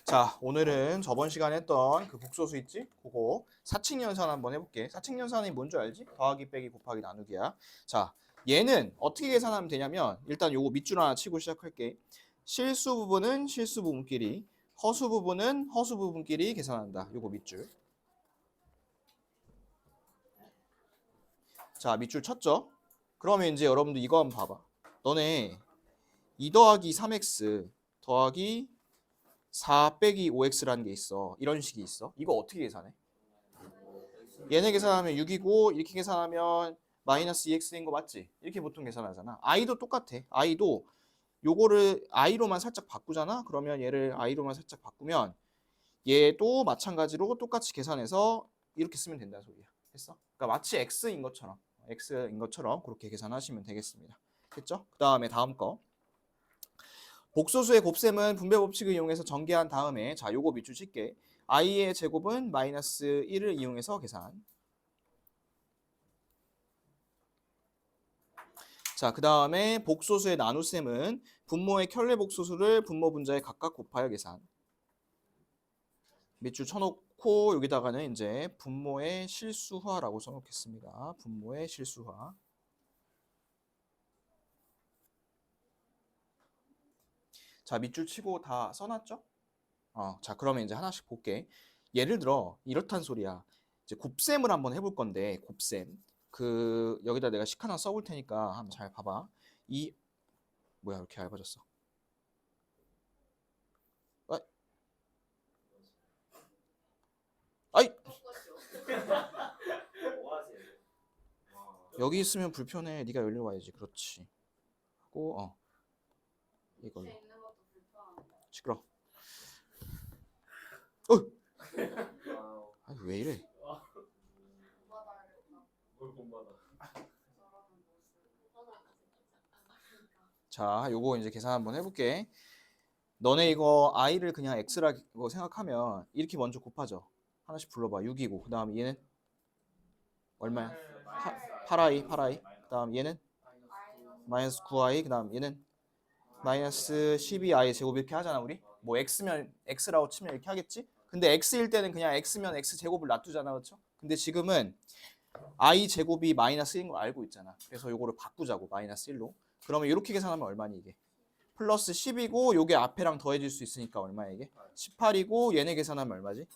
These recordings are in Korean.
자, 오늘은 저번 시간에 했던 그 복소수 있지? 그거 사칙연산 한번 해볼게. 사칙연산이 뭔지 알지? 더하기 빼기 곱하기 나누기야. 자, 얘는 어떻게 계산하면 되냐면 일단 요거 밑줄 하나 치고 시작할게. 실수 부분은 실수 부분끼리, 허수 부분은 허수 부분끼리 계산한다. 요거 밑줄. 자, 밑줄 쳤죠? 그러면 이제 여러분들 이거 한번 봐봐. 너네 2 더하기 3x 더하기 4 빼기 5x라는 게 있어. 이런 식이 있어. 이거 어떻게 계산해? 얘네 계산하면 6이고 이렇게 계산하면 마이너스 2x인 거 맞지? 이렇게 보통 계산하잖아. i도 똑같아. i도 요거를 i로만 살짝 바꾸잖아. 그러면 얘를 i로만 살짝 바꾸면 얘도 마찬가지로 똑같이 계산해서 이렇게 쓰면 된다는 소리야. 됐어? 그러니까 마치 x인 것처럼 그렇게 계산하시면 되겠습니다. 됐죠? 그 다음에 다음 거. 복소수의 곱셈은 분배 법칙을 이용해서 전개한 다음에 자 요거 밑줄 칠게. i의 제곱은 마이너스 1을 이용해서 계산. 자, 그 다음에 복소수의 나눗셈은 분모의 켤레 복소수를 분모 분자에 각각 곱하여 계산. 밑줄 쳐놓고 여기다가는 이제 분모의 실수화라고 써놓겠습니다. 분모의 실수화. 자, 밑줄 치고 다 써놨죠? 자, 그러면 이제 하나씩 볼게. 예를 들어 이렇단 소리야. 이제 곱셈을 한번 해볼 건데 곱셈. 그 여기다 내가 식 하나 써볼 테니까 한번 잘 봐봐. 이 뭐야 이렇게 얇아졌어. 아이 여기 있으면 불편해. 네가 여기로 와야지. 그렇지. 하고 이걸로 시끄러. 왜 이래? 자, 요거 이제 계산 한번 해볼게. 너네 이거 i를 그냥 x라고 생각하면 이렇게 먼저 곱하죠. 하나씩 불러봐. 6이고 그 다음 얘는 얼마야? 8i. 그 다음 얘는 마이너스 9i. 그 다음 얘는 마이너스 12i 제곱 이렇게 하잖아 우리. 뭐 x면 x라고 치면 이렇게 하겠지? 근데 x일 때는 그냥 x면 x 제곱을 놔두잖아, 그렇죠? 근데 지금은 i 제곱이 마이너스 1인 걸 알고 있잖아. 그래서 요거를 바꾸자고 마이너스 1로. 그러면 이렇게 계산하면 얼마니 이게? 플러스 10이고 요게 앞에랑 더해질 수 있으니까 얼마야 이게? 18이고 얘네 계산하면 얼마지?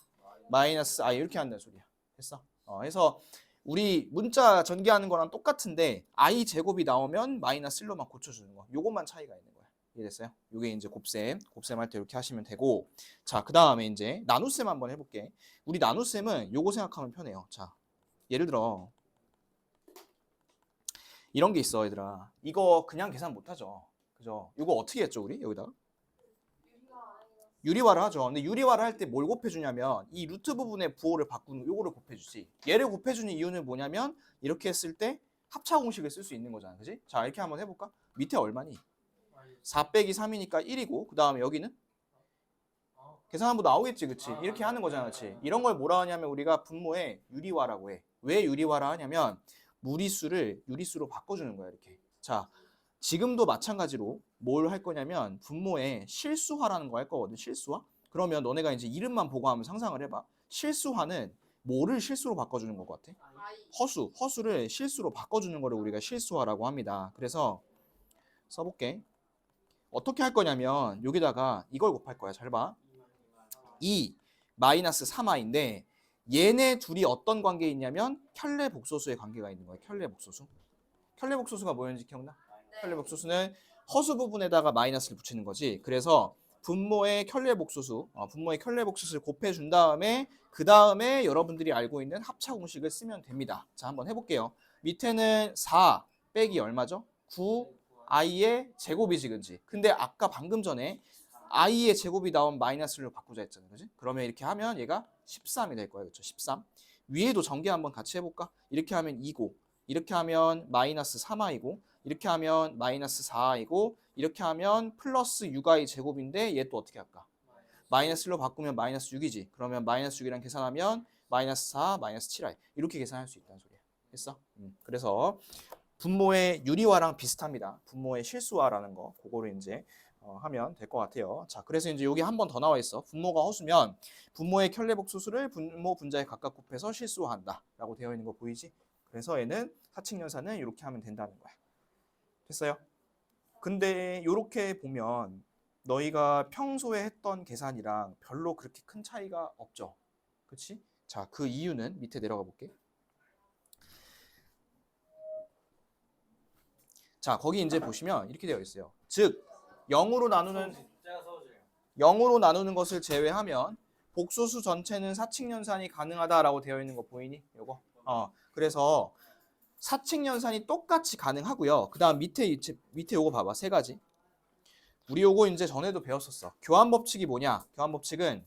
마이너스 i 이렇게 한다는 소리야. 됐어? 그래서 우리 문자 전개하는 거랑 똑같은데 i 제곱이 나오면 마이너스 1로만 고쳐주는 거. 요것만 차이가 있는 거야. 이해됐어요? 요게 이제 곱셈 할 때 이렇게 하시면 되고. 자, 그 다음에 이제 나눗셈 한번 해볼게. 우리 나눗셈은 요거 생각하면 편해요. 자, 예를 들어 이런 게 있어 얘들아. 이거 그냥 계산 못하죠. 그죠? 이거 어떻게 했죠 우리 여기다가? 유리화를 하죠. 근데 유리화를 할 때 뭘 곱해주냐면 이 루트 부분의 부호를 바꾸는 요거를 곱해주지. 얘를 곱해주는 이유는 뭐냐면 이렇게 했을 때 합차 공식을 쓸 수 있는 거잖아. 그지? 자, 이렇게 한번 해볼까? 밑에 얼마니? 4 빼기 3이니까 1이고 그 다음에 여기는? 계산하면 나오겠지. 그치? 이렇게 하는 거잖아. 그치? 이런 걸 뭐라 하냐면 우리가 분모의 유리화라고 해. 왜 유리화라 하냐면 무리수를 유리수로 바꿔주는 거야. 이렇게. 자, 지금도 마찬가지로 뭘 할 거냐면 분모의 실수화라는 거 할 거거든. 실수화. 그러면 너네가 이제 이름만 보고 한번 상상을 해봐. 실수화는 뭐를 실수로 바꿔주는 것 같아? 허수를 실수로 바꿔주는 거를 우리가 실수화라고 합니다. 그래서 써볼게. 어떻게 할 거냐면 여기다가 이걸 곱할 거야. 잘 봐. 2 마이너스 3i인데 얘네 둘이 어떤 관계에 있냐면 켤레 복소수의 관계가 있는 거야. 켤레 복소수. 켤레 복소수가 뭐였는지 기억나? 켤레 복소수는 허수 부분에다가 마이너스를 붙이는 거지. 그래서 분모의 켤레 복소수를 곱해준 다음에 그 다음에 여러분들이 알고 있는 합차 공식을 쓰면 됩니다. 자, 한번 해볼게요. 밑에는 4 빼기 얼마죠? 9 i의 제곱이지, 그지? 근데 아까 방금 전에 i의 제곱이 나온 마이너스로 바꾸자 했잖아요, 그지? 그러면 이렇게 하면 얘가 13이 될 거예요, 그렇죠? 13. 위에도 전개 한번 같이 해볼까? 이렇게 하면 2고, 이렇게 하면 마이너스 3i고, 이렇게 하면 마이너스 4i고, 이렇게 하면 플러스 6i 제곱인데 얘 또 어떻게 할까? 마이너스 1로 바꾸면 마이너스 6이지. 그러면 마이너스 6이랑 계산하면 마이너스 4, 마이너스 7i. 이렇게 계산할 수 있다는 소리야. 됐어? 그래서 분모의 유리화랑 비슷합니다. 분모의 실수화라는 거. 그거를 이제 하면 될 것 같아요. 자, 그래서 이제 여기 한 번 더 나와 있어. 분모가 허수면 분모의 켤레복소수를 분모 분자에 각각 곱해서 실수한다라고 되어 있는 거 보이지? 그래서 얘는 사칙연산은 이렇게 하면 된다는 거야. 됐어요? 근데 이렇게 보면 너희가 평소에 했던 계산이랑 별로 그렇게 큰 차이가 없죠. 그렇지? 자, 그 이유는 밑에 내려가 볼게. 자, 거기 이제 보시면 이렇게 되어 있어요. 즉 0으로 나누는 것을 제외하면 복소수 전체는 사칙연산이 가능하다라고 되어 있는 거 보이니? 요거. 그래서 사칙연산이 똑같이 가능하고요. 그다음 밑에 요거 봐봐. 세 가지. 우리 요거 이제 전에도 배웠었어. 교환 법칙이 뭐냐? 교환 법칙은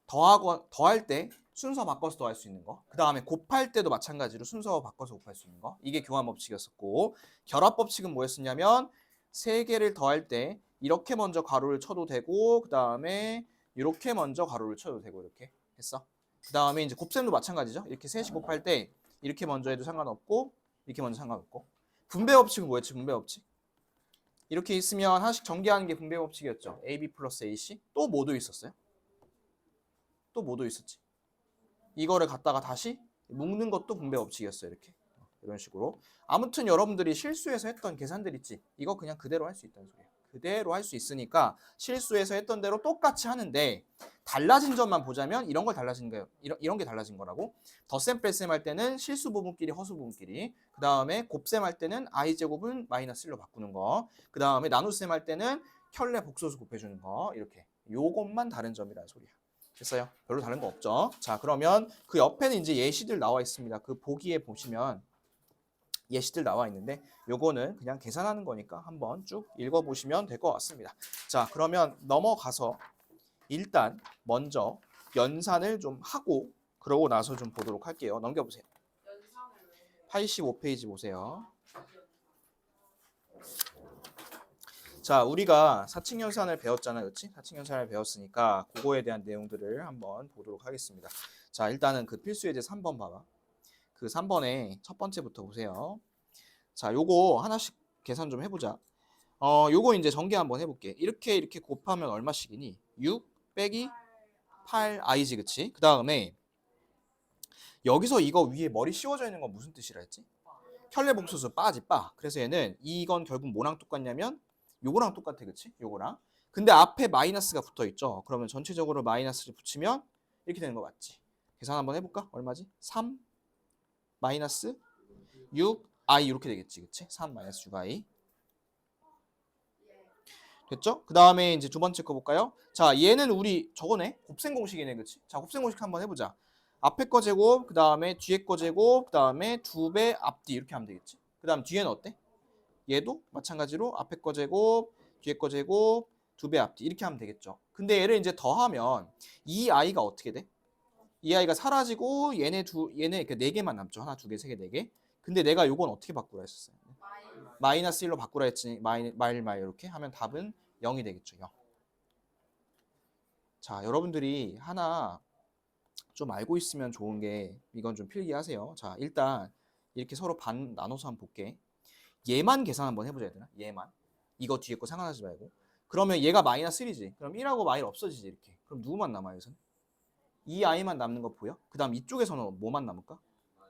더할 때 순서 바꿔서 더할 수 있는 거. 그다음에 곱할 때도 마찬가지로 순서 바꿔서 곱할 수 있는 거. 이게 교환 법칙이었었고, 결합 법칙은 뭐였었냐면 세 개를 더할 때 이렇게 먼저 가로를 쳐도 되고, 그다음에 이렇게 먼저 가로를 쳐도 되고, 이렇게 했어. 그다음에 이제 곱셈도 마찬가지죠. 이렇게 셋이 곱할 때 이렇게 먼저 해도 상관없고, 이렇게 먼저 상관없고. 분배 법칙은 뭐였지? 분배 법칙. 이렇게 있으면 하나씩 전개하는 게 분배 법칙이었죠. AB 플러스 AC. 또 뭐도 있었어요? 또 뭐도 있었지? 이거를 갖다가 다시 묶는 것도 분배 법칙이었어요. 이렇게. 이런 식으로. 아무튼 여러분들이 실수해서 했던 계산들 있지? 이거 그냥 그대로 할 수 있다는 소리예요. 그대로 할 수 있으니까 실수해서 했던 대로 똑같이 하는데 달라진 점만 보자면 이런 걸 달라진 거예요. 이런 게 달라진 거라고. 덧셈 뺄셈 할 때는 실수 부분끼리 허수 부분끼리, 그 다음에 곱셈 할 때는 i제곱은 마이너스 1로 바꾸는 거, 그 다음에 나눗셈 할 때는 켤레 복소수 곱해주는 거, 이렇게. 요것만 다른 점이라는 소리야. 됐어요? 별로 다른 거 없죠? 자, 그러면 그 옆에는 이제 예시들 나와 있습니다. 그 보기에 보시면 예시들 나와 있는데 요거는 그냥 계산하는 거니까 한번 쭉 읽어보시면 될 것 같습니다. 자, 그러면 넘어가서 일단 먼저 연산을 좀 하고 그러고 나서 좀 보도록 할게요. 넘겨보세요. 85페이지 보세요. 자, 우리가 사칙연산을 배웠잖아요. 그렇지? 사칙연산을 배웠으니까 그거에 대한 내용들을 한번 보도록 하겠습니다. 자, 일단은 그 필수 예제 3번 봐봐. 그 3번에 첫 번째부터 보세요. 자, 요거 하나씩 계산 좀 해보자. 요거 이제 전개 한번 해볼게. 이렇게 곱하면 얼마씩이니? 6 빼기 8i지, 그치? 그 다음에 여기서 이거 위에 머리 씌워져 있는 건 무슨 뜻이라 했지? 켤레복소수 빠지 빠. 그래서 얘는 이건 결국 뭐랑 똑같냐면 요거랑 똑같아, 그치? 요거랑. 근데 앞에 마이너스가 붙어 있죠. 그러면 전체적으로 마이너스를 붙이면 이렇게 되는 거 맞지? 계산 한번 해볼까? 얼마지? 3 마이너스 6i 이렇게 되겠지, 그치? 3 마이너스 6i. 됐죠? 그 다음에 이제 두 번째 거 볼까요? 자, 얘는 우리 저거네. 곱셈 공식이네, 그치? 자, 곱셈 공식 한번 해보자. 앞에 거 제곱, 그 다음에 뒤에 거 제곱, 그 다음에 2배 앞뒤 이렇게 하면 되겠지? 그 다음 뒤에는 어때? 얘도 마찬가지로 앞에 거 제곱, 뒤에 거 제곱, 2배 앞뒤 이렇게 하면 되겠죠? 근데 얘를 이제 더하면 이 i가 어떻게 돼? 이 i가 사라지고 얘네 이렇게 4개만 남죠. 하나, 두 개, 세 개, 네 개. 근데 내가 요건 어떻게 바꾸라 했었어요? 마이너스 1로 바꾸라 했지. 마일 이렇게 하면 답은 0이 되겠죠. 0. 자, 여러분들이 하나 좀 알고 있으면 좋은 게 이건 좀 필기하세요. 자, 일단 이렇게 서로 반 나눠서 한번 볼게. 얘만 계산 한번 해보자, 얘들아. 얘만. 이거 뒤에 거 상관하지 말고. 그러면 얘가 마이너스 1이지. 그럼 1하고 마일 없어지지, 이렇게. 그럼 누구만 남아요, 여기서는? 이 i만 남는 거 보여? 그 다음 이쪽에서는 뭐만 남을까?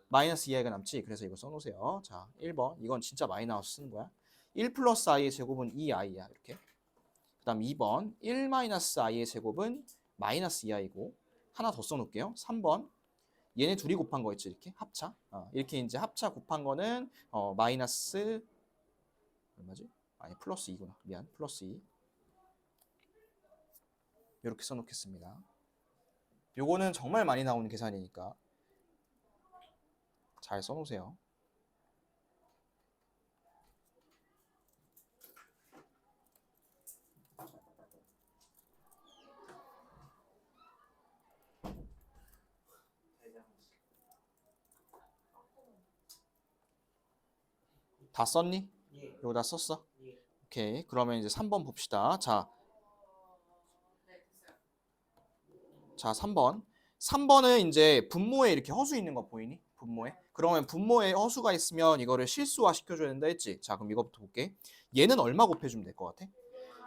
마이너스 2i가 남지. 그래서 이거 써놓으세요. 자, 1번. 이건 진짜 많이 나와서 쓰는 거야. 1 플러스 i의 제곱은 2i야. 이렇게. 그 다음 2번. 1 마이너스 i의 제곱은 마이너스 2i고. 하나 더 써놓을게요. 3번. 얘네 둘이 곱한 거 있지. 이렇게 합차. 이렇게 이제 합차 곱한 거는 마이너스 얼마지? 아니 플러스 2구나. 미안. 플러스 2. 이렇게 써놓겠습니다. 요거는 정말 많이 나오는 계산이니까 잘 써놓으세요. 다 썼니? 이거 다 썼어? 오케이. 그러면 이제 3번 봅시다. 자, 3번. 3번은 이제 분모에 이렇게 허수 있는 거 보이니? 분모에. 그러면 분모에 허수가 있으면 이거를 실수화 시켜줘야 된다 했지. 자, 그럼 이거부터 볼게. 얘는 얼마 곱해주면 될 것 같아?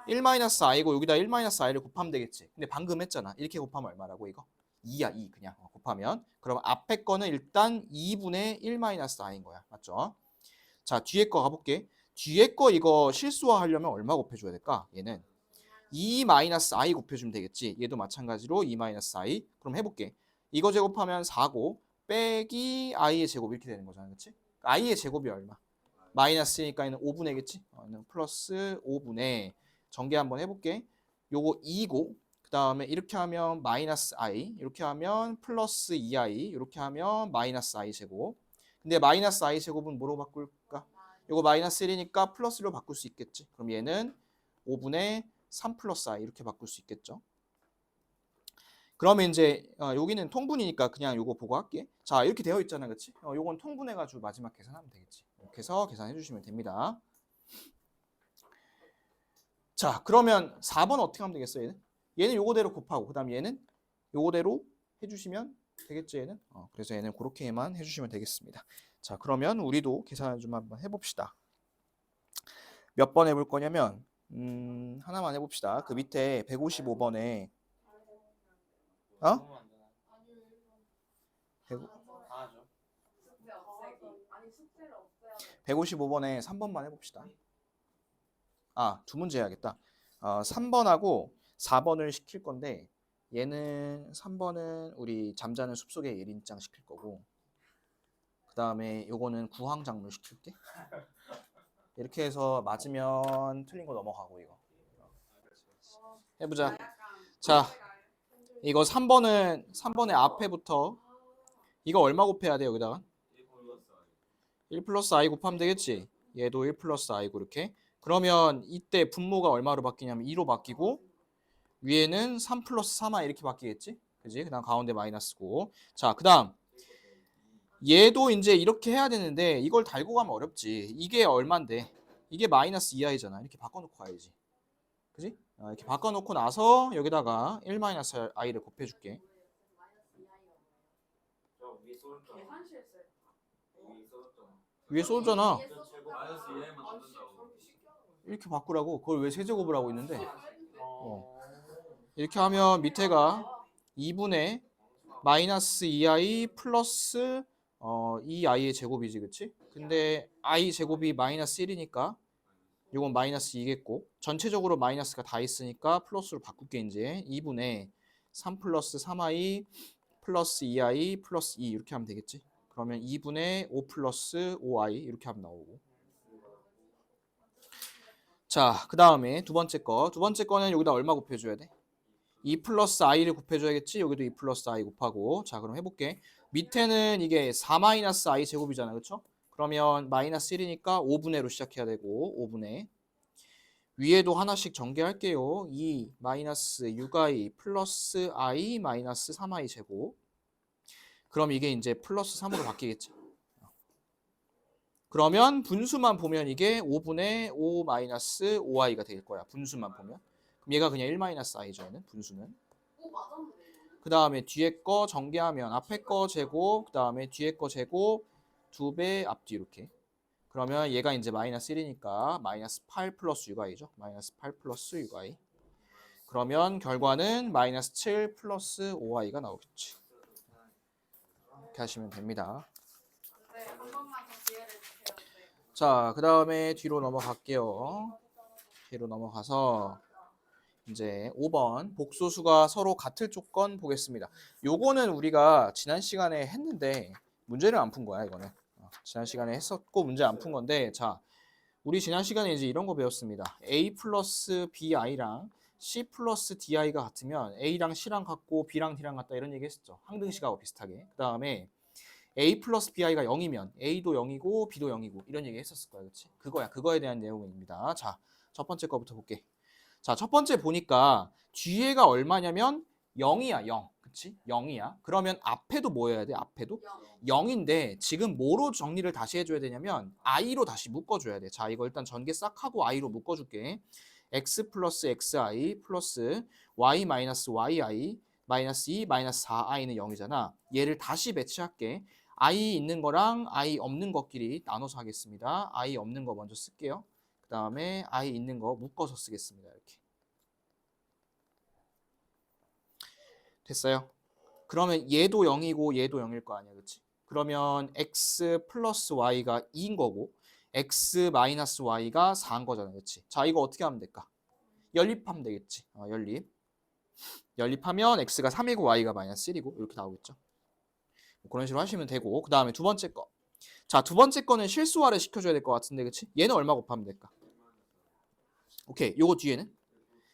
1-i고 여기다 1-i를 곱하면 되겠지. 근데 방금 했잖아. 이렇게 곱하면 얼마라고 이거? 2야, 2 그냥 곱하면. 그럼 앞에 거는 일단 2분의 1-i인 거야. 맞죠? 자, 뒤에 거 가볼게. 뒤에 거 이거 실수화 하려면 얼마 곱해줘야 될까? 얘는 2-i 곱해주면 되겠지. 얘도 마찬가지로 2-i. 그럼 해볼게. 이거 제곱하면 4고 빼기 i의 제곱 이렇게 되는 거잖아. 그치? i의 제곱이 얼마? 마이너스니까 얘는 5분의겠지? 얘는 플러스 5분의 전개 한번 해볼게. 요거 2고 그 다음에 이렇게 하면 마이너스 i 이렇게 하면 플러스 2i 이렇게 하면 마이너스 i 제곱. 근데 마이너스 i 제곱은 뭐로 바꿀까? 요거 마이너스 1이니까 플러스로 바꿀 수 있겠지. 그럼 얘는 5분의 3 플러스 i 이렇게 바꿀 수 있겠죠. 그러면 이제 여기는 통분이니까 그냥 요거 보고 할게. 자, 이렇게 되어 있잖아, 그렇지? 요건 통분해가지고 마지막 계산하면 되겠지. 이렇게 해서 계산해 주시면 됩니다. 자, 그러면 4번 어떻게 하면 되겠어, 얘는? 얘는 요거대로 곱하고 그 다음 얘는 요거대로 해주시면 되겠지, 얘는? 그래서 얘는 그렇게만 해주시면 되겠습니다. 자, 그러면 우리도 계산을 좀 한번 해봅시다. 몇 번 해볼 거냐면 하나만 해봅시다. 그 밑에 155번에 155번에 3번만 해봅시다. 두 문제 해야겠다. 3번하고 4번을 시킬 건데 얘는 3번은 우리 잠자는 숲속의 1인장 시킬 거고 그 다음에 요거는 구황작물 시킬게. 이렇게 해서 맞으면 틀린 거 넘어가고 이거. 해보자. 자, 이거 3번의 앞에부터 이거 얼마 곱해야 돼 여기다가? 1 플러스 i 곱하면 되겠지. 얘도 1 플러스 i고 이렇게. 그러면 이때 분모가 얼마로 바뀌냐면 2로 바뀌고 위에는 3 플러스 3i 이렇게 바뀌겠지. 그지? 그 다음 가운데 마이너스고. 자, 그 다음 얘도 이제 이렇게 해야 되는데 이걸 달고 가면 어렵지. 이게 얼만데? 이게 마이너스 2i잖아. 이렇게 바꿔놓고 가야지. 그지? 이렇게 바꿔놓고 나서 여기다가 1 마이너스 i를 곱해줄게. 위에 쏘잖아. 이렇게 바꾸라고. 그걸 왜 세제곱을 하고 있는데? 이렇게 하면 밑에가 2분의 마이너스 2i 플러스 2i의 제곱이지, 그치? 근데 i 제곱이 마이너스 1이니까 이건 마이너스 2겠고 전체적으로 마이너스가 다 있으니까 플러스로 바꿀게 이제 2분의 3 플러스 3i 플러스 2i 플러스 2 이렇게 하면 되겠지? 그러면 2분의 5 플러스 5i 이렇게 하면 나오고 자, 그 다음에 두 번째 거는 여기다 얼마 곱해줘야 돼? 2 플러스 i를 곱해줘야겠지? 여기도 2 플러스 i 곱하고 자, 그럼 해볼게. 밑에는 이게 4 마이너스 i 제곱이잖아, 그쵸? 그러면 마이너스 1이니까 5분의로 시작해야 되고 5분의 위에도 하나씩 전개할게요. 2 마이너스 6i 플러스 i 마이너스 3i 제곱 그럼 이게 이제 플러스 3으로 바뀌겠지? 그러면 분수만 보면 이게 5분의 5 마이너스 5i가 될 거야. 분수만 보면. 그럼 얘가 그냥 1 마이너스 i죠. 얘는 분수는. 그 다음에 뒤에 거 전개하면 앞에 거 제곱, 그 다음에 뒤에 거 제곱 2배 앞뒤 이렇게. 그러면 얘가 이제 마이너스 1이니까 마이너스 8 플러스 6i죠. 마이너스 8 플러스 6i. 그러면 결과는 마이너스 7 플러스 5i가 나오겠지. 이렇게 하시면 됩니다. 자, 그 다음에 뒤로 넘어갈게요. 뒤로 넘어가서 이제 5번 복소수가 서로 같을 조건 보겠습니다. 요거는 우리가 지난 시간에 했는데 문제를 안 푼 거야, 이거는. 지난 시간에 했었고 문제 안 푼 건데 자, 우리 지난 시간에 이제 이런 거 배웠습니다. a 플러스 bi랑 c 플러스 di가 같으면 a랑 c랑 같고 b랑 d랑 같다 이런 얘기 했었죠. 항등식하고 비슷하게. 그 다음에 a 플러스 bi가 0이면 a도 0이고 b도 0이고 이런 얘기 했었을 거야. 그치? 그거야. 그거에 대한 내용입니다. 자, 첫 번째 거부터 볼게. 자, 첫 번째 보니까 뒤에가 얼마냐면 0이야. 0. 그치? 0이야. 그러면 앞에도 뭐 해야 돼? 앞에도? 0인데 지금 뭐로 정리를 다시 해줘야 되냐면 i로 다시 묶어줘야 돼. 자, 이거 일단 전개 싹 하고 i로 묶어줄게. x 플러스 xi 플러스 y 마이너스 yi 마이너스 2 마이너스 4i는 0이잖아. 얘를 다시 배치할게. i 있는 거랑 i 없는 것끼리 나눠서 하겠습니다. i 없는 거 먼저 쓸게요. 그 다음에 i 있는 거 묶어서 쓰겠습니다. 이렇게. 됐어요? 그러면 얘도 0이고 얘도 0일 거 아니야. 그치? 그러면 x 플러스 y가 2인 거고 x 마이너스 y가 4인 거잖아. 그치? 자, 이거 어떻게 하면 될까? 연립하면 되겠지. 연립. 연립하면 x가 3이고 y가 마이너스 1이고 이렇게 나오겠죠. 그런 식으로 하시면 되고 그 다음에 두 번째 거. 자, 두 번째 거는 실수화를 시켜줘야 될 것 같은데 그치? 얘는 얼마 곱하면 될까? 오케이. 요거 뒤에는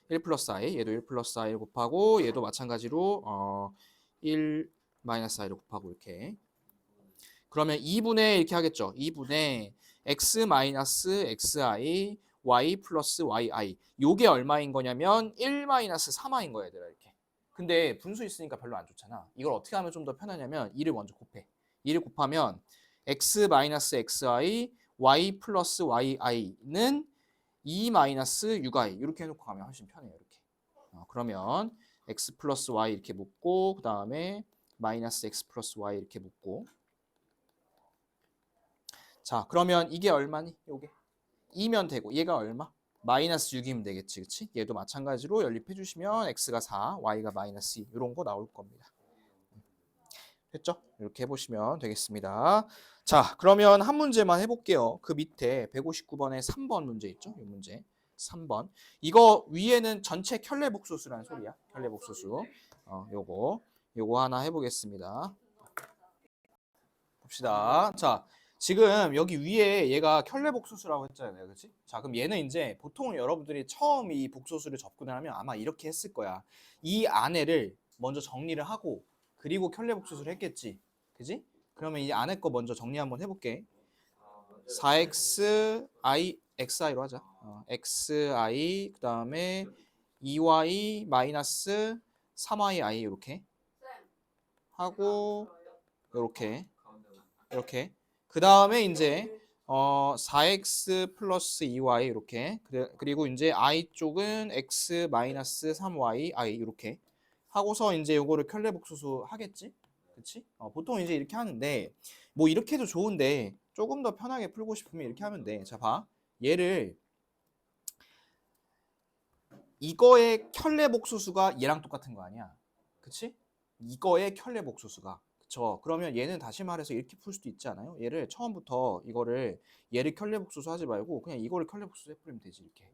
1 플러스 i, 얘도 1 플러스 i 곱하고 얘도 마찬가지로 1 마이너스 i를 곱하고 이렇게. 그러면 2분의 이렇게 하겠죠. 2분의 x 마이너스 xi y 플러스 yi. 요게 얼마인 거냐면 1 마이너스 3i인 거야, 얘들아. 이렇게. 근데 분수 있으니까 별로 안 좋잖아. 이걸 어떻게 하면 좀 더 편하냐면 2를 먼저 곱해. 2를 곱하면 x 마이너스 xi y 플러스 yi는 2 마이너스 6i 이렇게 해놓고 가면 훨씬 편해요. 이렇게. 그러면 x 플러스 y 이렇게 묶고 그 다음에 마이너스 x 플러스 y 이렇게 묶고. 자, 그러면 이게 얼마니? 요게 2면 되고 얘가 얼마? 마이너스 6이면 되겠지. 그치? 얘도 마찬가지로 연립해 주시면 x가 4, y가 마이너스 2 이런 거 나올 겁니다. 됐죠? 이렇게 해보시면 되겠습니다. 자, 그러면 한 문제만 해볼게요. 그 밑에 159번에 3번 문제 있죠? 이 문제 3번. 이거 위에는 전체 켤레복소수라는 소리야. 켤레복소수. 요거 하나 해보겠습니다. 봅시다. 자, 지금 여기 위에 얘가 켤레복소수라고 했잖아요. 그치? 자, 그럼 얘는 이제 보통 여러분들이 처음 이 복소수를 접근을 하면 아마 이렇게 했을 거야. 이 안에를 먼저 정리를 하고 그리고 켤레복소수를 했겠지. 그지? 그러면 이 안에 거 먼저 정리 한번 해볼게. 4x i xi로 하자. xi 그 다음에 2y 마이너스 3y i 이렇게 하고 이렇게 그 다음에 이제 4x 플러스 2y 이렇게 그리고 이제 i 쪽은 x 마이너스 3y i 이렇게 하고서 이제 요거를 켤레복소수 하겠지? 그치? 보통 이제 이렇게 하는데 뭐 이렇게 해도 좋은데 조금 더 편하게 풀고 싶으면 이렇게 하면 돼. 자, 봐. 얘를 이거의 켤레복소수가 얘랑 똑같은 거 아니야? 그치? 이거의 켤레복소수가 그쵸? 그러면 얘는 다시 말해서 이렇게 풀 수도 있지 않아요? 얘를 처음부터 얘를 켤레복소수 하지 말고 그냥 이거를 켤레복소수 해버리면 되지 이렇게.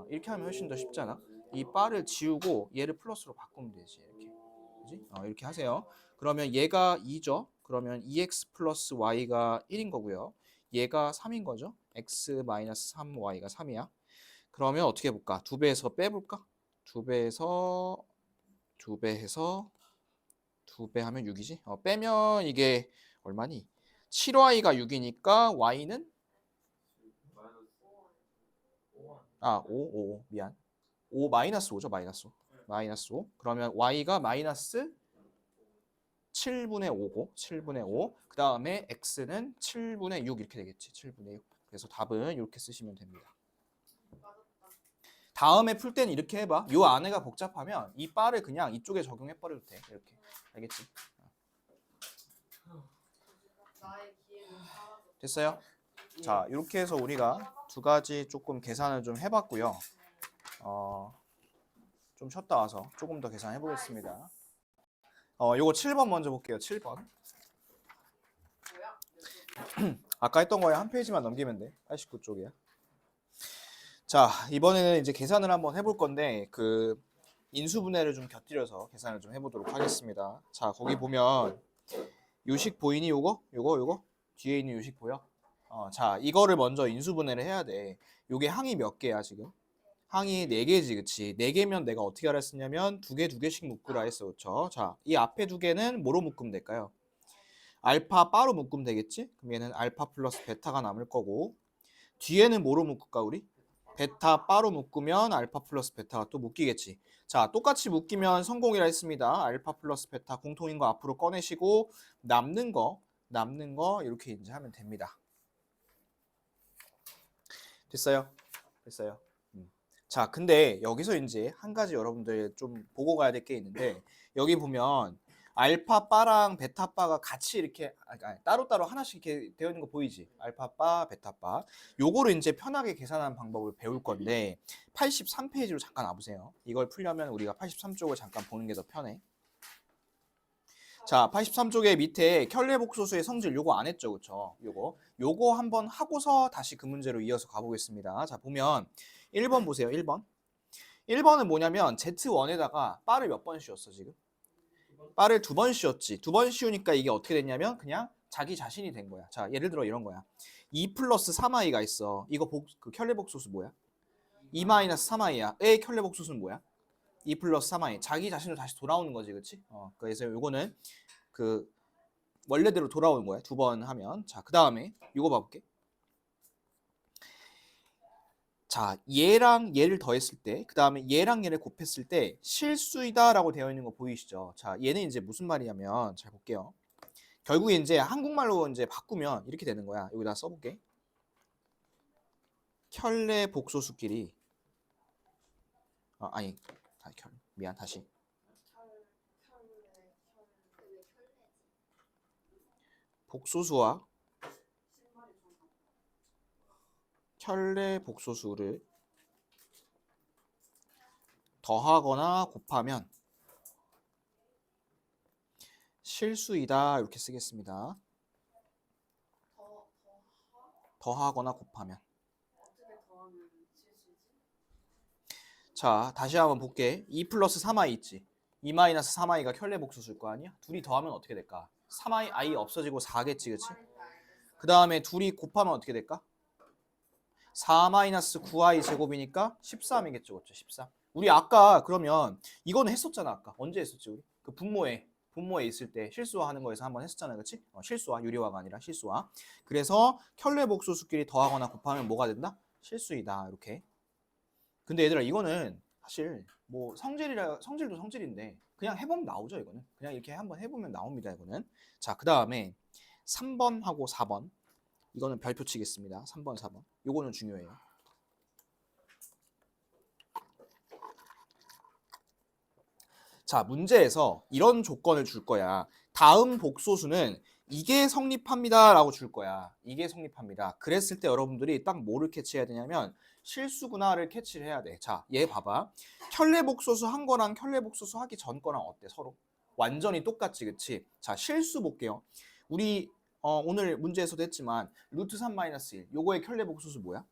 이렇게 하면 훨씬 더 쉽잖아. 이 바를 지우고 얘를 플러스로 바꾸면 되지 이렇게. 그지? 이렇게 하세요. 그러면 얘가 2죠. 그러면 2x 플러스 y가 1인 거고요. 얘가 3인 거죠. x 마이너스 3y가 3이야. 그러면 어떻게 해볼까? 2배에서 빼볼까? 2배에서 2배 하면 6이지? 빼면 이게 얼마니? 7y가 6이니까 y는 5 미안. 5 마이너스 5죠. 마이너스 5. 마이너스 5. 그러면 y가 마이너스 7분의 5고 7분의 5. 그 다음에 x는 7분의 6 이렇게 되겠지. 7분의 6. 그래서 답은 이렇게 쓰시면 됩니다. 다음에 풀 때는 이렇게 해봐. 요 안에가 복잡하면 이 바를 그냥 이쪽에 적용해버려도 돼. 이렇게. 알겠지? 됐어요? 자, 이렇게 해서 우리가 두 가지 조금 계산을 좀 해봤고요. 좀 쉬었다 와서 조금 더 계산해 보겠습니다. 요거 7번 먼저 볼게요. 7번. 아까 했던 거에 한 페이지만 넘기면 돼. 89쪽이야. 자, 이번에는 이제 계산을 한번 해볼 건데 그 인수분해를 좀 곁들여서 계산을 좀 해보도록 하겠습니다. 자, 거기 보면 요식 보이니? 요거 뒤에 있는 요식 보여? 자, 이거를 먼저 인수분해를 해야 돼. 요게 항이 몇 개야 지금? 항이 4개지, 그치? 4개면 내가 어떻게 하라 했었냐면 2개씩 묶으라 했어, 그쵸? 자, 이 앞에 2개는 뭐로 묶으면 될까요? 알파 바로 묶으면 되겠지? 그럼 얘는 알파 플러스 베타가 남을 거고 뒤에는 뭐로 묶을까 우리? 베타 바로 묶으면 알파 플러스 베타가 또 묶이겠지. 자, 똑같이 묶이면 성공이라 했습니다. 알파 플러스 베타 공통인 거 앞으로 꺼내시고 남는 거 이렇게 이제 하면 됩니다. 됐어요? 자, 근데 여기서 이제 한 가지 여러분들 좀 보고 가야 될 게 있는데 여기 보면 알파 바랑 베타 바가 같이 이렇게 따로따로 하나씩 이렇게 되어 있는 거 보이지? 알파 바, 베타 바. 요거를 이제 편하게 계산하는 방법을 배울 건데 83페이지로 잠깐 와보세요. 이걸 풀려면 우리가 83쪽을 잠깐 보는 게 더 편해. 자, 83쪽에 밑에 켤레복소수의 성질 요거 안 했죠, 그쵸? 요거 한번 하고서 다시 그 문제로 이어서 가보겠습니다. 자, 보면 1번 보세요, 1번. 1번은 뭐냐면 Z1에다가 바를 몇 번 씌웠어, 지금? 바를 2번 씌웠지. 2번 씌우니까 이게 어떻게 됐냐면 그냥 자기 자신이 된 거야. 자, 예를 들어 이런 거야. 2 플러스 3i가 있어. 이거 그 켤레복소수 뭐야? 2 마이너스 3i야. 의 켤레복소수는 뭐야? 2 플러스 3i. 자기 자신으로 다시 돌아오는 거지, 그치? 그래서 요거는 그 원래대로 돌아오는 거야. 2번 하면. 자, 그 다음에 이거 봐볼게. 자, 얘랑 얘를 더했을 때, 그 다음에 얘랑 얘를 곱했을 때 실수이다라고 되어 있는 거 보이시죠? 자, 얘는 이제 무슨 말이냐면 잘 볼게요. 결국에 이제 한국말로 이제 바꾸면 이렇게 되는 거야. 여기다 써볼게. 켤레 복소수끼리 아니 미안 다시. 복소수와 켤레 복소수를 더하거나 곱하면 실수이다 이렇게 쓰겠습니다. 더하거나 곱하면. 자, 다시 한번 볼게. 2 플러스 3i 있지. 2 마이너스 3i가 켤레 복소수일 거 아니야? 둘이 더하면 어떻게 될까? 3i 없어지고 4겠지, 그치? 그 다음에 둘이 곱하면 어떻게 될까? 4 마이너스 9i 제곱이니까 13이겠죠, 그렇죠? 13. 우리 아까 그러면 이거는 했었잖아, 아까. 언제 했었지, 우리? 그 분모에 있을 때 실수화하는 거에서 한번 했었잖아요, 그렇지? 실수화, 유리화가 아니라 실수화. 그래서 켤레 복소수끼리 더하거나 곱하면 뭐가 된다? 실수이다, 이렇게. 근데 얘들아, 이거는 사실 뭐 성질도 성질인데 그냥 해보면 나오죠, 이거는. 그냥 이렇게 한번 해보면 나옵니다, 이거는. 자, 그 다음에 3번하고 4번. 이거는 별표 치겠습니다. 3번, 4번. 요거는 중요해요. 자, 문제에서 이런 조건을 줄 거야. 다음 복소수는 이게 성립합니다 라고 줄 거야. 이게 성립합니다. 그랬을 때 여러분들이 딱 뭐를 캐치해야 되냐면 실수구나를 캐치를 해야 돼. 자, 얘 봐봐. 켤레 복소수 한 거랑 켤레 복소수 하기 전 거랑 어때, 서로? 완전히 똑같지, 그치? 자, 실수 볼게요. 우리 오늘 문제에서도 했지만 루트 3 마이너스 1 요거의 켤레 복소수 뭐야?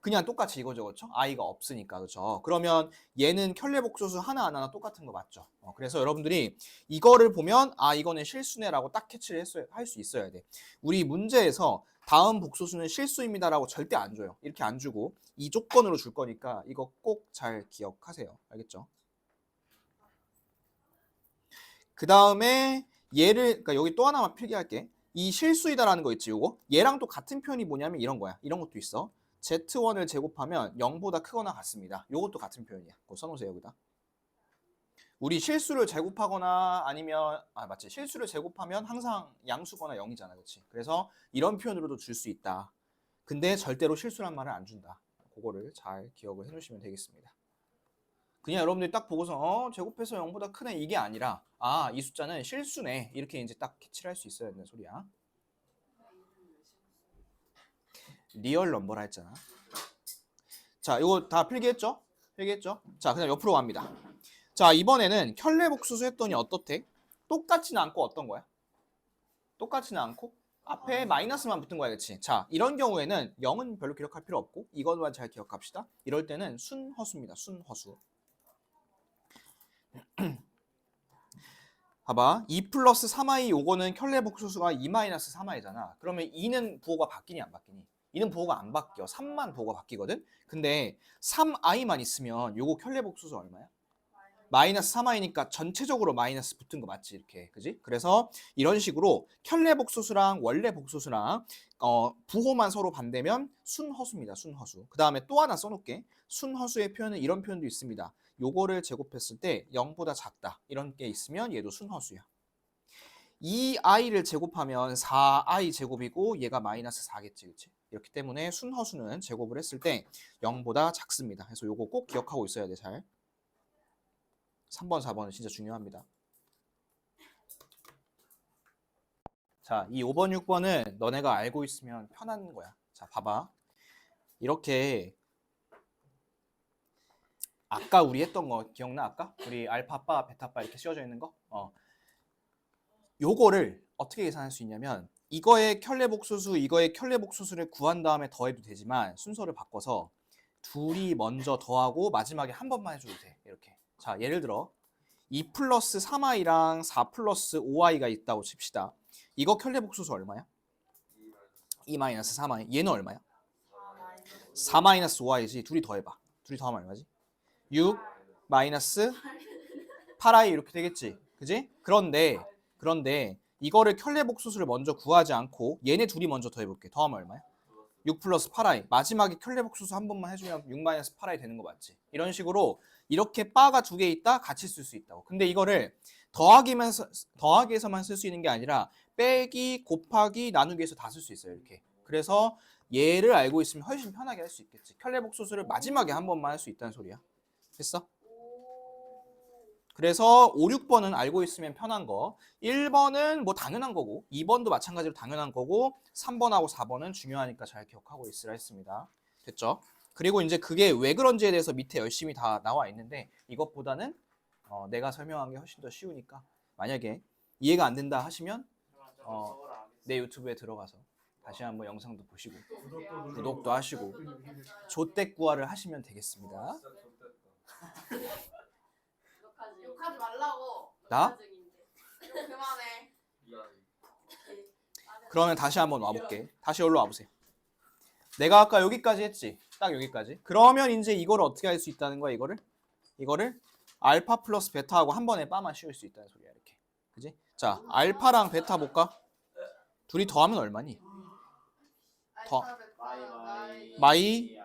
그냥 똑같이 이거죠, 그렇죠? i가 없으니까, 그렇죠? 그러면 얘는 켤레 복소수 하나하나 똑같은 거 맞죠? 그래서 여러분들이 이거를 보면 이거는 실수네라고 딱 캐치를 할 수 있어야 돼. 우리 문제에서 다음 복소수는 실수입니다라고 절대 안 줘요. 이렇게 안 주고 이 조건으로 줄 거니까 이거 꼭 잘 기억하세요. 알겠죠? 그 다음에 얘를 그러니까 여기 또 하나만 필기할게. 이 실수이다라는 거 있지, 요거? 얘랑 또 같은 표현이 뭐냐면 이런 거야. 이런 것도 있어. Z1을 제곱하면 0보다 크거나 같습니다. 요것도 같은 표현이야. 그거 써놓으세요, 여기다. 우리 실수를 제곱하거나 아니면 맞지? 실수를 제곱하면 항상 양수거나 0이잖아, 그렇지? 그래서 이런 표현으로도 줄 수 있다. 근데 절대로 실수란 말을 안 준다. 그거를 잘 기억을 해놓으시면 되겠습니다. 그냥 여러분들이 딱 보고서 제곱해서 0보다 크네 이게 아니라 이 숫자는 실수네 이렇게 이제 딱 캐치를 할 수 있어야 되는 소리야. 리얼 넘버라 했잖아. 자, 이거 다 필기했죠? 필기했죠? 자, 그냥 옆으로 갑니다. 자, 이번에는 켤레 복수수 했더니 어떻대? 똑같지는 않고 어떤 거야? 똑같지는 않고 앞에 마이너스만 붙은 거야, 그치? 자, 이런 경우에는 0은 별로 기억할 필요 없고 이것만 잘 기억합시다. 이럴 때는 순허수입니다. 순허수. 봐봐. 2 플러스 3i 요거는 켤레 복소수가 2 마이너스 3i잖아. 그러면 2는 부호가 바뀌니 안 바뀌니? 2는 부호가 안 바뀌어. 3만 부호가 바뀌거든. 근데 3i만 있으면 요거 켤레 복소수 얼마야? 마이너스 3i니까 전체적으로 마이너스 붙은 거 맞지, 이렇게. 그지? 그래서 이런 식으로 켤레 복소수랑 원래 복소수랑 부호만 서로 반대면 순허수입니다. 순허수. 그 다음에 또 하나 써놓을게. 순허수의 표현은 이런 표현도 있습니다. 요거를 제곱했을 때 0보다 작다. 이런 게 있으면 얘도 순허수야. 2i를 제곱하면 4i 제곱이고 얘가 마이너스 4겠지, 그치? 이렇기 때문에 순허수는 제곱을 했을 때 0보다 작습니다. 그래서 요거 꼭 기억하고 있어야 돼, 잘. 3번, 4번은 진짜 중요합니다. 자, 이 5번, 6번은 너네가 알고 있으면 편한 거야. 자, 봐봐. 이렇게 아까 우리 했던 거 기억나? 아까? 우리 알파바, 베타바 이렇게 씌워져 있는 거? 요거를 어떻게 계산할 수 있냐면 이거의 켤레복소수, 이거의 켤레복소수를 구한 다음에 더해도 되지만 순서를 바꿔서 둘이 먼저 더하고 마지막에 한 번만 해줘도 돼. 이렇게. 자, 예를 들어 2 플러스 3i랑 4 플러스 5i가 있다고 칩시다. 이거 켤레복소수 얼마야? 2 마이너스 3i. 얘는 얼마야? 4 마이너스 5i지. 둘이 더해봐. 둘이 더하면 얼마지? 6 마이너스 8i 이렇게 되겠지. 그지? 그런데 이거를 켤레복소수를 먼저 구하지 않고 얘네 둘이 먼저 더해볼게. 더하면 얼마야? 6 플러스 8i. 마지막에 켤레복소수 한 번만 해주면 6 마이너스 8i 되는 거 맞지? 이런 식으로 이렇게 바가 두 개 있다 같이 쓸 수 있다고. 근데 이거를 더하기에서만 쓸 수 있는 게 아니라 빼기, 곱하기, 나누기에서 다 쓸 수 있어요. 이렇게. 그래서 얘를 알고 있으면 훨씬 편하게 할 수 있겠지. 켤레복소수를 마지막에 한 번만 할 수 있다는 소리야. 됐어? 그래서 5, 6번은 알고 있으면 편한 거, 1번은 뭐 당연한 거고 2번도 마찬가지로 당연한 거고 3번하고 4번은 중요하니까 잘 기억하고 있으라 했습니다. 됐죠? 그리고 이제 그게 왜 그런지에 대해서 밑에 열심히 다 나와 있는데 이것보다는 내가 설명한 게 훨씬 더 쉬우니까 만약에 이해가 안 된다 하시면 내 유튜브에 들어가서 다시 한번 영상도 보시고 구독도 하시고 조떼꾸아를 하시면 되겠습니다. 욕하지 말라고. 나? 욕 그만해. 그러면 다시 한번 와볼게. 다시 여기로 와보세요. 내가 아까 여기까지 했지. 딱 여기까지. 그러면 이제 이거를 어떻게 할 수 있다는 거야, 이거를 알파 플러스 베타하고 한 번에 빠만 씌울 수 있다는 소리야, 이렇게. 그지? 자, 알파랑 베타 볼까? 둘이 더하면 얼마니? 더. 마이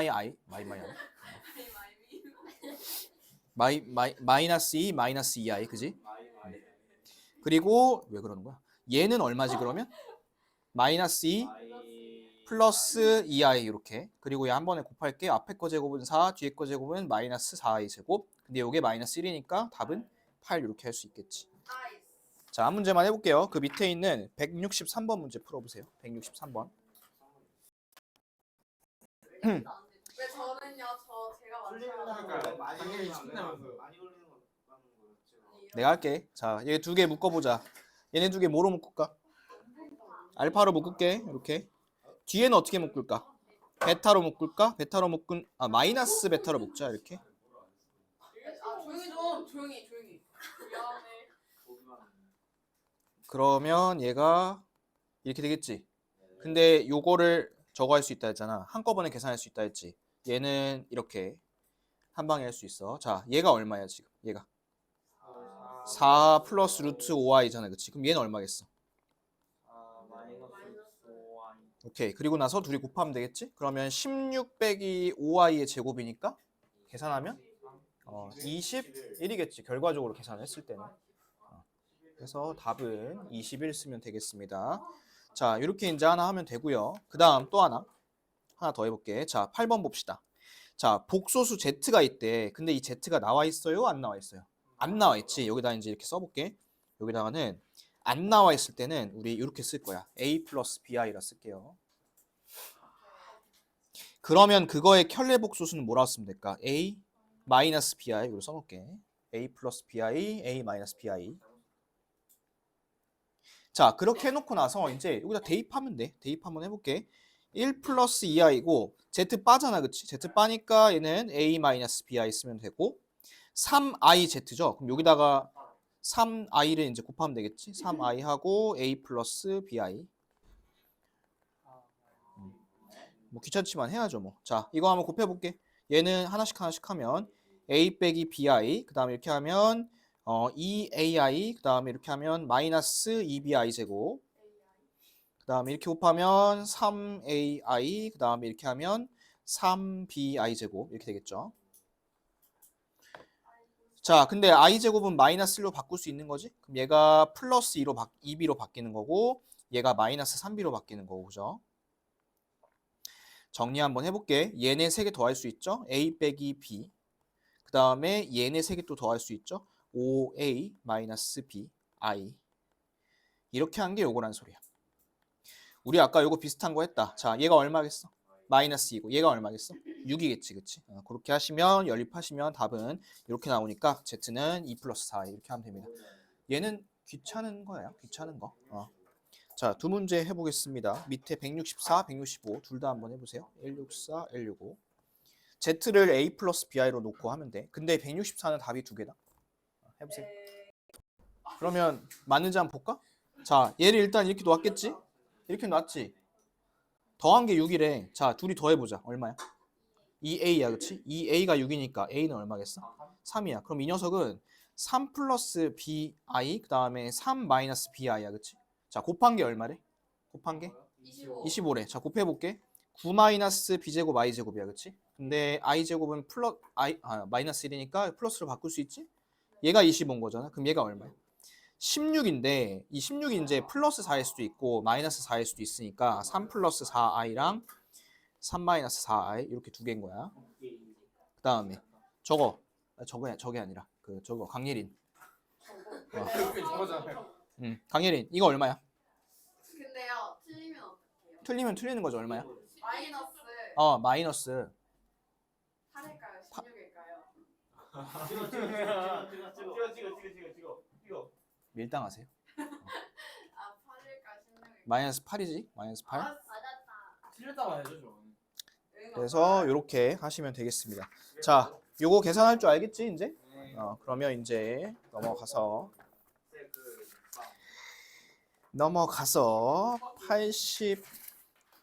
아이. 마이너스 2 마이너스 2i 그지? 그리고 왜 그러는 거야? 얘는 얼마지 그러면? 마이너스 2 플러스 2i 이렇게. 그리고 얘 한 번에 곱할게. 앞에 거 제곱은 4, 뒤에 거 제곱은 마이너스 4i 제곱. 근데 이게 마이너스 1이니까 답은 8 이렇게 할 수 있겠지. 자, 한 문제만 해볼게요. 그 밑에 있는 163번 문제 풀어보세요. 163번. 왜 저는요? 제가 내가 할게. 자, 얘 두 개 묶어보자. 얘네 두 개 뭐로 묶을까? 알파로 묶을게. 이렇게. 뒤에는 어떻게 묶을까? 베타로 묶을까? 마이너스 베타로 묶자. 이렇게. 조용히 좀 조용히. 미안해. 그러면 얘가 이렇게 되겠지. 근데 요거를 저거 할 수 있다 했잖아. 한꺼번에 계산할 수 있다 했지. 얘는 이렇게 한 방에 할 수 있어. 자, 얘가 얼마야 지금? 얘가 4 플러스 루트 5i잖아. 그치? 그럼 얘는 얼마겠어? 오케이. 그리고 나서 둘이 곱하면 되겠지? 그러면 16 빼기 5i의 제곱이니까 계산하면 21이겠지. 결과적으로 계산했을 때는. 그래서 답은 21 쓰면 되겠습니다. 자, 이렇게 이제 하나 하면 되고요. 그 다음 또 하나 더 해볼게. 자, 8번 봅시다. 자, 복소수 z가 있대. 근데 이 z가 나와 있어요? 안 나와 있어요? 안 나와 있지. 여기다 이제 이렇게 써볼게. 여기다가는 안 나와 있을 때는 우리 이렇게 쓸 거야. a 플러스 bi라 쓸게요. 그러면 그거의 켤레복소수는 뭐라고 쓰면 될까? a 마이너스 bi 이걸 써놓을게. a 플러스 bi, a 마이너스 bi. 자, 그렇게 해놓고 나서 이제 여기다 대입하면 돼. 대입 한번 해볼게. 1 플러스 2i고 z 빠잖아, 그치? z 빠니까 얘는 a 마이너스 bi 쓰면 되고 3iz죠. 그럼 여기다가 3i를 이제 곱하면 되겠지? 3i 하고 a 플러스 bi. 뭐 귀찮지만 해야죠, 뭐. 자, 이거 한번 곱해볼게. 얘는 하나씩 하면 a 빼기 bi, 그 다음에 이렇게 하면 2ai, 그 다음에 이렇게 하면 마이너스 2bi 제곱, 그 다음에 이렇게 곱하면 3ai, 그 다음에 이렇게 하면 3bi 제곱 이렇게 되겠죠. 자, 근데 i 제곱은 마이너스 1로 바꿀 수 있는 거지? 그럼 얘가 플러스 2b로 바뀌는 거고 얘가 마이너스 3b로 바뀌는 거고, 그죠? 정리 한번 해볼게. 얘네 3개 더할 수 있죠? a 빼기 b. 그 다음에 얘네 3개 또 더할 수 있죠? 5a 마이너스 b i. 이렇게 한 게 요거란 소리야. 우리 아까 요거 비슷한 거 했다. 자, 얘가 얼마겠어? 마이너스 2고 얘가 얼마겠어? 6이겠지, 그치? 그렇게 하시면 연립하시면 답은 이렇게 나오니까 Z는 2 플러스 4 이렇게 하면 됩니다. 얘는 귀찮은 거예요. 귀찮은 거. 자, 두 문제 해보겠습니다. 밑에 164, 165 둘 다 한번 해보세요. 164, 165. Z를 A 플러스 BI로 놓고 하면 돼. 근데 164는 답이 두 개다. 해보세요. 그러면 맞는지 한번 볼까? 자, 얘를 일단 이렇게 놓았겠지? 이렇게 놨지? 더한 게 6이래. 자, 둘이 더해보자. 얼마야? 2A야, 그치? 2A가 6이니까 A는 얼마겠어? 3이야. 그럼 이 녀석은 3 플러스 BI, 그 다음에 3 마이너스 BI야, 그치? 자, 곱한 게 얼마래? 곱한 게? 25래. 자, 곱해볼게. 9 마이너스 B제곱 I제곱이야, 그치? 근데 I제곱은 마이너스 1이니까 플러스로 바꿀 수 있지? 얘가 25인 거잖아. 그럼 얘가 얼마야? 16인데 이 16이 이제 플러스 4일 수도 있고 마이너스 4일 수도 있으니까 3 플러스 4i랑 3 마이너스 4i 이렇게 두 개인 거야. 그 다음에 저게 아니라 저거 강예린. 강예린 이거 얼마야? 근데요, 틀리면 어떡해요? 틀리면 틀리는 거죠. 얼마야? 마이너스 마이너스 8일까요? 16일까요? 밀당하세요. 아, 8일까 16일까? 마이너스 8이지? 마이너스 8. 맞았다. 틀렸다고 해야죠, 좀. 그래서 이렇게 하시면 되겠습니다. 자, 요거 계산할 줄 알겠지 이제? 그러면 이제 넘어가서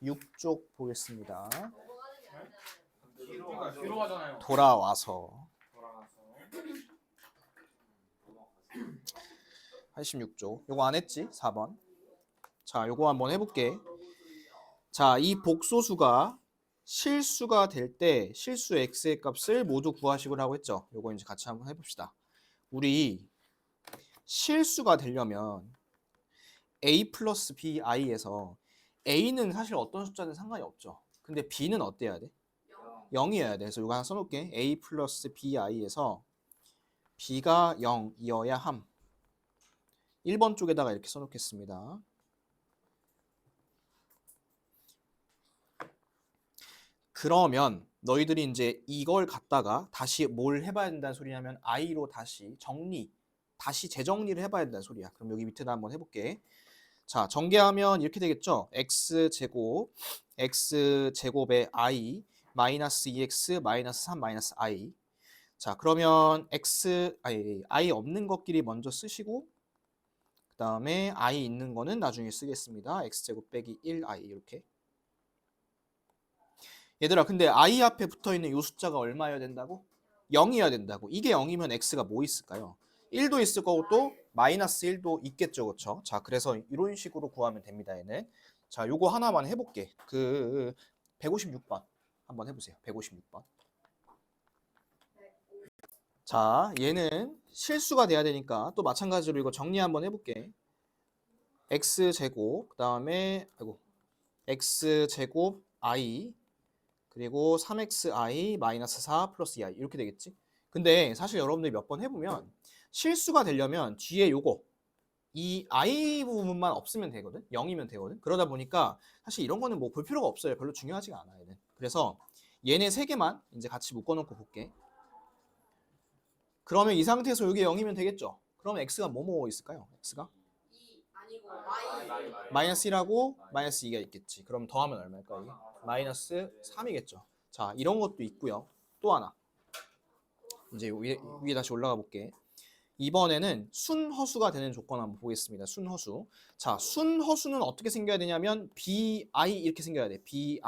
86쪽 보겠습니다. 뒤로 가잖아요. 돌아와서 86쪽. 요거 안 했지? 4번. 자, 요거 한번 해볼게. 자, 이 복소수가 실수가 될 때 실수 x의 값을 모두 구하시고라고 했죠. 요거 이제 같이 한번 해봅시다. 우리 실수가 되려면 a 플러스 bi에서 a는 사실 어떤 숫자든 상관이 없죠. 근데 b는 어때야 돼? 0이어야 돼. 그래서 이거 하나 써놓을게. a 플러스 bi에서 b가 0이어야 함. 1번 쪽에다가 이렇게 써놓겠습니다. 그러면 너희들이 이제 이걸 갖다가 다시 뭘 해봐야 된다는 소리냐면 i로 다시 재정리를 해봐야 된다는 소리야. 그럼 여기 밑에다 한번 해볼게. 자, 전개하면 이렇게 되겠죠. x제곱에 i 마이너스 2x 마이너스 3 마이너스 i. 자, 그러면 i 없는 것끼리 먼저 쓰시고 그 다음에 i 있는 거는 나중에 쓰겠습니다. x제곱 빼기 1i 이렇게. 얘들아, 근데 i 앞에 붙어있는 이 숫자가 얼마여야 된다고? 0이어야 된다고. 이게 0이면 x가 뭐 있을까요? 1도 있을 거고 또 마이너스 1도 있겠죠, 그렇죠? 자, 그래서 이런 식으로 구하면 됩니다, 얘는. 자, 요거 하나만 해볼게. 156번 한번 해보세요. 156번. 자, 얘는 실수가 돼야 되니까 또 마찬가지로 이거 정리 한번 해볼게. x제곱, 그 다음에 x제곱 i 그리고 3xi 마이너스 4 플러스 2i 이렇게 되겠지? 근데 사실 여러분들이 몇 번 해보면 실수가 되려면 뒤에 요거 이 i 부분만 없으면 되거든? 0이면 되거든? 그러다 보니까 사실 이런 거는 뭐 볼 필요가 없어요. 별로 중요하지가 않아요. 얘는. 그래서 얘네 세 개만 이제 같이 묶어놓고 볼게. 그러면 이 상태에서 이게 0이면 되겠죠? 그러면 x가 뭐뭐 있을까요? x가? 2 아니고 y. 마이너스 1하고 마이너스 2가 있겠지. 그럼 더하면 얼마일까 이게? 마이너스 3이겠죠. 자, 이런 것도 있고요. 또 하나. 이제 위에 다시 올라가 볼게. 이번에는 순허수가 되는 조건 한번 보겠습니다. 순허수. 자, 순허수는 어떻게 생겨야 되냐면 bi 이렇게 생겨야 돼. bi.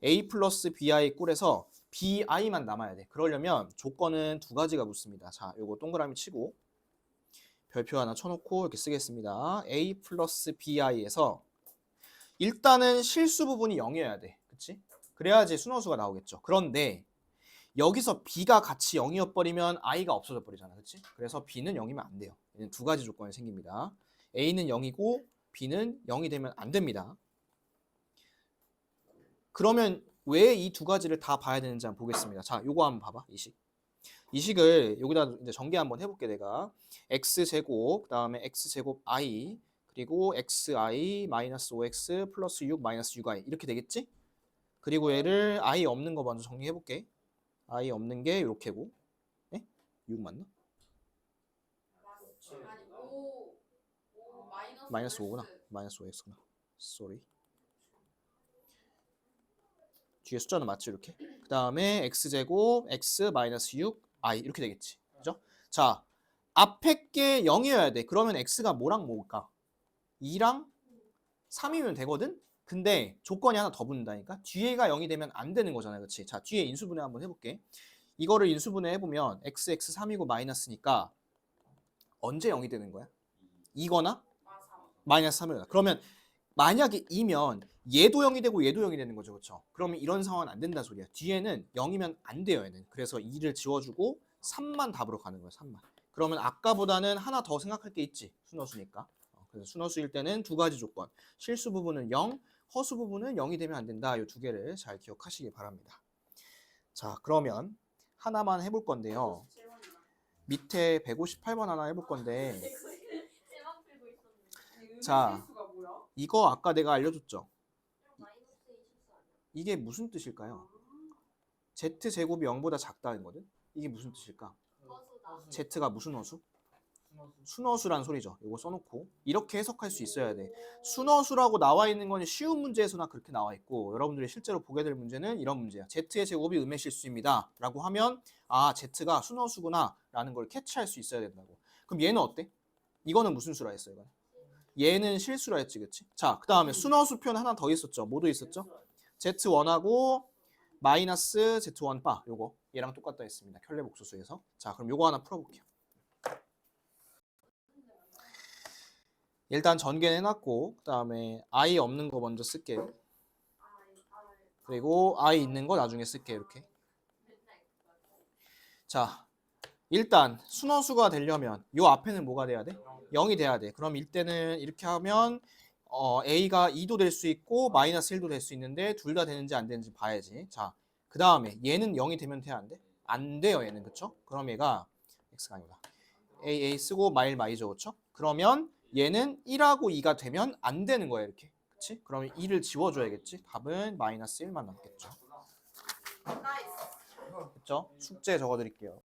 a 플러스 bi 꿀에서 bi만 남아야 돼. 그러려면 조건은 두 가지가 붙습니다. 자, 요거 동그라미 치고 별표 하나 쳐놓고 이렇게 쓰겠습니다. a 플러스 bi에서 일단은 실수 부분이 0이어야 돼. 그치? 그래야지 순허수가 나오겠죠. 그런데 여기서 b가 같이 0이어 버리면 i가 없어져 버리잖아. 그치? 그래서 b는 0이면 안 돼요. 얘는 두 가지 조건이 생깁니다. a는 0이고 b는 0이 되면 안 됩니다. 그러면 왜 이 두 가지를 다 봐야 되는지 한번 보겠습니다. 자, 요거 한번 봐봐. 이 식을 여기다 이제 전개 한번 해볼게. 내가 x제곱, 그 다음에 x제곱 i, 그 그리고 xi 마이너스 5x 플러스 6 마이너스 6i 이렇게 되겠지? 그리고 얘를 i 없는 거 먼저 정리해 볼게. i 없는 게 이렇게고, 네? 6 맞나? 아니 5 마이너스 5구나. 마이너스 5x구나. 쏘리. 뒤에 숫자는 맞지 이렇게? 그 다음에 x제곱 x 마이너스 6i 이렇게 되겠지. 그죠? 자, 앞에 게 0이어야 돼. 그러면 x가 뭐랑 뭐일까? 2랑 3이면 되거든? 근데 조건이 하나 더 붙는다니까? 뒤에가 0이 되면 안 되는 거잖아요. 그치? 자, 뒤에 인수분해 한번 해볼게. 이거를 인수분해 해보면 x 3이고 마이너스니까 언제 0이 되는 거야? 2거나 마이너스 3이거나. 그러면 만약에 2면 얘도 0이 되고 얘도 0이 되는 거죠. 그렇죠? 그러면 이런 상황은 안 된다 소리야. 뒤에는 0이면 안 돼요. 얘는. 그래서 2를 지워주고 3만 답으로 가는 거야. 3만. 그러면 아까보다는 하나 더 생각할 게 있지. 순허수니까. 그래서 순허수일 때는 두 가지 조건. 실수 부분은 0, 허수 부분은 0이 되면 안 된다. 이 두 개를 잘 기억하시기 바랍니다. 자, 그러면 하나만 해볼 건데요. 밑에 158번 하나 해볼 건데, 자, 이거 아까 내가 알려줬죠? 이게 무슨 뜻일까요? z제곱이 0보다 작다는 거든? 이게 무슨 뜻일까? z가 무슨 허수? 순허수란 소리죠. 이거 써놓고 이렇게 해석할 수 있어야 돼. 순허수라고 나와 있는 건 쉬운 문제에서나 그렇게 나와 있고 여러분들이 실제로 보게 될 문제는 이런 문제야. z의 제곱이 음의 실수입니다 라고 하면 아 z가 순허수구나 라는 걸 캐치할 수 있어야 된다고. 그럼 얘는 어때? 이거는 무슨 수라 했어요? 이거? 얘는 실수라 했지, 그치? 자, 그 다음에 순허수 표현 하나 더 있었죠. 뭐도 있었죠? z1하고 마이너스 z1 바 요거 얘랑 똑같다 했습니다. 켤레 복소수에서. 자, 그럼 요거 하나 풀어볼게요. 일단 전개는 해놨고 그 다음에 i 없는 거 먼저 쓸게요. 그리고 i 있는 거 나중에 쓸게요. 이렇게. 자, 일단 순허수가 되려면 요 앞에는 뭐가 돼야 돼? 0이 돼야 돼. 그럼 이때는 이렇게 하면 a가 2도 될 수 있고 마이너스 1도 될 수 있는데 둘 다 되는지 안 되는지 봐야지. 자, 그 다음에 얘는 0이 되면 돼? 안 돼? 안 돼요. 얘는. 그쵸? 그럼 얘가 x가 아니다. a 쓰고 마이죠. 그쵸? 그러면 얘는 1하고 2가 되면 안 되는 거야. 이렇게. 그치? 그러면 2를 지워줘야겠지? 답은 마이너스 1만 남겠죠. 나이스. 그쵸? 숙제 적어드릴게요.